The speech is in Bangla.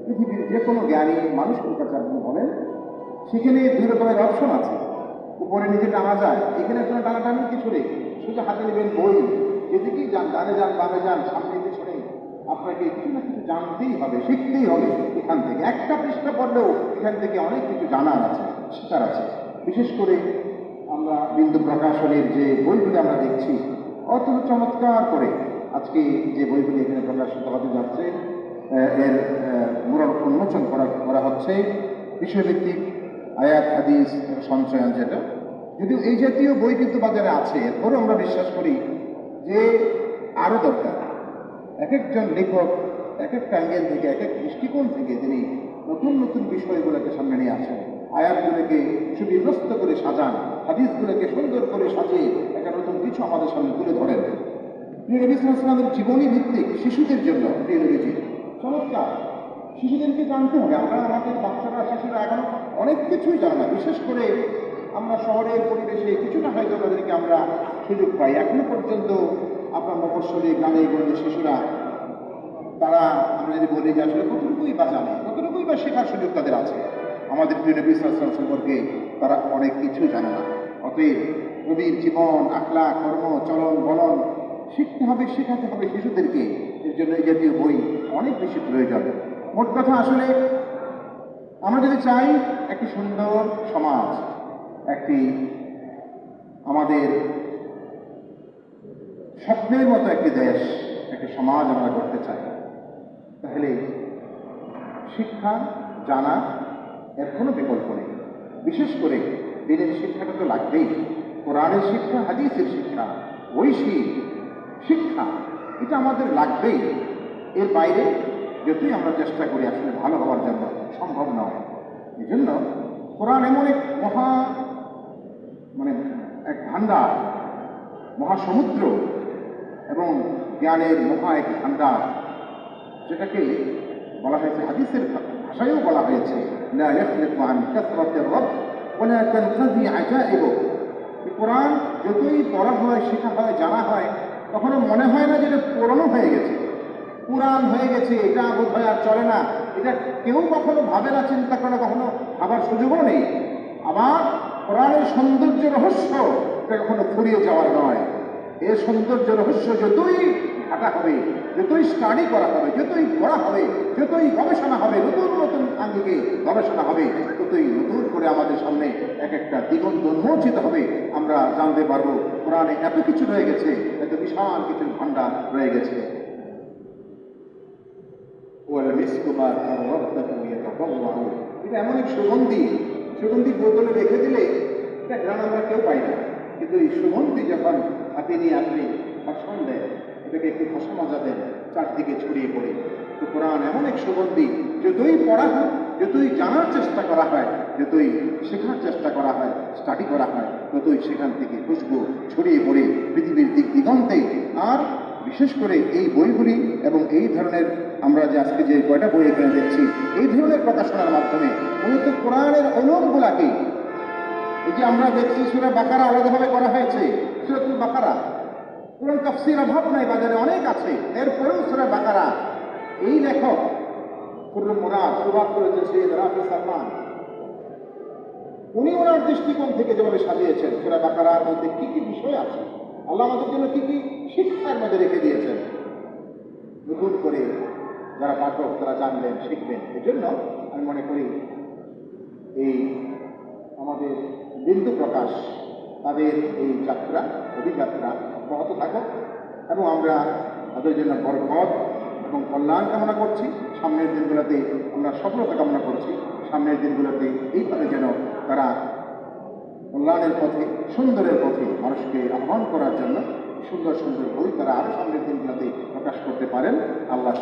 পৃথিবীর যে কোনো জ্ঞানী মানুষের কাছে আপনি বলেন, সেখানে দুই রকমের অপশন আছে। উপরে নিচে টানা যায়, এখানে কোনো টানাটানি কিছু নেই। সোজা হাতে নেবেন বই, যেদিকেই যান, ডানে যান বামে যান, সামনে পিছনে, আপনাকে কিছু না কিছু জানতেই হবে, শিখতেই হবে। এখান থেকে একটা পৃষ্ঠা পড়লেও এখান থেকে অনেক কিছু জানার আছে, শেখার আছে। বিশেষ করে আমরা বিন্দু প্রকাশনের যে বইগুলি আমরা দেখছি, অত চমৎকার করে আজকে যে বইগুলি এখানে প্রকাশিত হতে যাচ্ছে, এর মূল উন্মোচন করা হচ্ছে বিষয়ভিত্তিক আয়াত হাদিস সঞ্চয়ন, যেটা যদিও এই জাতীয় বই কিন্তু বাজারে আছে, এরপরও আমরা বিশ্বাস করি যে আরও দরকার। এক একজন লেখক এক একটা অ্যাঙ্গেল থেকে, এক এক দৃষ্টিকোণ থেকে তিনি নতুন নতুন বিষয়গুলোকে সামনে নিয়ে আসেন, আয়াতগুলোকে সুবিন্যস্ত করে সাজান, হাদিসগুলোকে সুন্দর করে সাজিয়ে একটা নতুন কিছু আমাদের সামনে তুলে ধরেন। প্রিয় নবী সাল্লাল্লাহু আলাইহি ওয়াসাল্লামের জীবনী ভিত্তিক শিশুদের জন্য প্রিয় নবীজি চমৎকার। শিশুদেরকে জানতে হবে, আমরা আমাদের বাচ্চারা শিশুরা এখন অনেক কিছুই জানে না। বিশেষ করে আমরা শহরের পরিবেশে কিছুটা হয়তো তাদেরকে আমরা সুযোগ পাই। এখনো পর্যন্ত আপনার মফস্বলী গ্রামে গঞ্জে শিশুরা, তারা আমরা যদি বলি যে আসলে কতটুকুই বা জানে, কতটুকুই বা শেখার সুযোগ তাদের আছে। আমাদের প্রিয় নবী সাল্লাল্লাহু আলাইহি ওয়াসাল্লাম সম্পর্কে তারা অনেক কিছুই জানে না। অতএব নবীর জীবন, আখলাক, কর্ম, চলন বলন শিখতে হবে, শেখাতে হবে শিশুদেরকে। এর জন্য এই জাতীয় বই অনেক বেশি প্রয়োজন। মোট কথা, আসলে আমরা যদি চাই একটি সুন্দর সমাজ, একটি আমাদের স্বপ্নের মতো একটি দেশ, একটি সমাজ আমরা করতে চাই, তাহলে শিক্ষা জানা এর কোনো বিকল্প নেই। বিশেষ করে দিনের শিক্ষাটা তো লাগবেই। কোরআনের শিক্ষা, হাদিসের শিক্ষা, ঐশিক শিক্ষা, এটা আমাদের লাগবেই। এর বাইরে যতই আমরা চেষ্টা করি আসলে ভালো হওয়ার জন্য সম্ভব নয়। এই জন্য কোরআন এমন এক এক ভান্ডার, মহাসমুদ্র এবং জ্ঞানের মহা এক ভান্ডার, যেটাকে বলা হয়েছে, হাদিসের ভাষায়ও বলা হয়েছে, লা ইয়াখলিকু আন কাসরাতির রাব ওয়া লা তানকাযি আজাইবু। কোরআন যতই পড়া হয়, শেখা হয়, জানা হয়, কখনো মনে হয় না যে এটা পুরনো হয়ে গেছে, পুরাণ হয়ে গেছে, এটা বোধ হয় আর চলে না। এটা কেউ কখনো ভাবে না, চিন্তা করে না, কখনো ভাবার সুযোগও নেই। আবার কোরআনের সৌন্দর্য রহস্য এটা কখনো ফুরিয়ে যাওয়ার নয়। এর সৌন্দর্য রহস্য যতই ঘাটা হবে, যতই স্টাডি করা হবে, যতই পড়া হবে, যতই গবেষণা হবে, নতুন নতুন আঙ্গিকে গবেষণা হবে, ততই নতুন করে আমাদের সামনে এক একটা দিগন্ত উন্মোচিত হবে। আমরা জানতে পারবো কোরআনে এত কিছু রয়ে গেছে, এত বিশাল কিছুর ভান্ডার রয়ে গেছে। এটা এমন এক সুগন্ধি, সুগন্ধি বোতলে রেখে দিলে এটা গ্রাম আমরা কেউ পাই না, কিন্তু এই সুগন্ধি যখন হাতে নিয়ে আপনি ভাষণ দেন, এটাকে একটু ভাষা মজা দেন, চারদিকে ছড়িয়ে পড়ে। তো কোরআন এমন এক সুগন্ধি, যতই পড়া হয়, যতই জানার চেষ্টা করা হয়, যতই শেখার চেষ্টা করা হয়, স্টাডি করা হয়, ততই সেখান থেকে খুশবু ছড়িয়ে পড়ে পৃথিবীর দিক দিগন্তে। আর বিশেষ করে এই বইগুলি এবং এই ধরনের আমরা যে আজকে যে কয়টা বই এখানে দেখছি, এই ধরনের প্রকাশনার মাধ্যমে মূলত কোরআনের অলমগুলাকে, এই যে আমরা দেখছি সূরা বাকারা আলাদাভাবে করা হয়েছে, সূরাতুল বাকারা, কোরআন তাফসীর অভাব নাই, বাজারে অনেক আছে, এরপরেও সূরা বাকারা এই লেখক খুররম মুরাদ প্রভাব করেছেন সৈয়দ রাফি সালমান, উনি ওনার দৃষ্টিকোণ থেকে যেভাবে সাজিয়েছেন সূরা বাকারার মধ্যে কি কি বিষয় আছে, আল্লাহ আমাদের জন্য কি কি শিক্ষার মধ্যে রেখে দিয়েছেন, নতুন করে যারা পাঠক তারা জানবেন, শিখবেন। এজন্য আমি মনে করি এই আমাদের বিন্দু প্রকাশ, তাদের এই যাত্রা, অভিযাত্রা অব্যাহত থাকুক এবং আমরা তাদের জন্য বরকত এবং কল্যাণ কামনা করছি। সামনের দিনগুলোতে আমরা সফলতা কামনা করছি। সামনের দিনগুলোতে এইভাবে যেন তারা কল্যাণের পথে, সুন্দরের পথে মানুষকে আহ্বান করার জন্য সুন্দর সুন্দর বই তারা আরও সামনের দিনগুলোতে প্রকাশ করতে পারেন। আল্লাহ